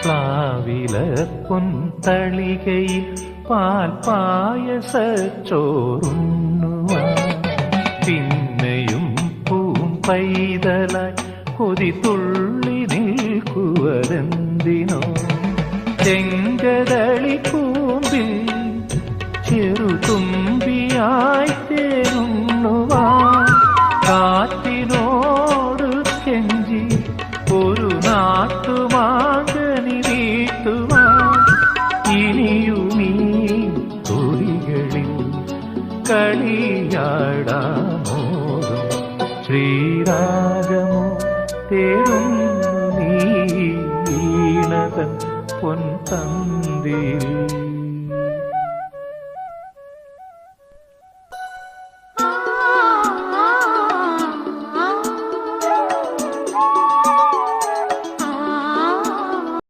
പ്ലാവില പൊൻതളികയിൽ പാൽ പായസച്ചോറുണ്ണുവാൻ പിന്നെയും പൂമ്പൈതലായി കൊതി തുള്ളി നിൽക്കുവതെന്തിനോ ചെങ്കതളി കൂമ്പിൽ ചെറുതുമ്പിയായി തേനുണ്ണുവാൻ കാറ്റിനോട് കെഞ്ചി ഒരു നാട്ടുമാകനി വീട്ടുവാൻ ഇനിയുമീ തൊടികളിൽ കളിയാടാമോതും ശ്രീരാഗമോ തേടുന്നു നീ വീണതൻ പൊൻതന്തിയിൽ.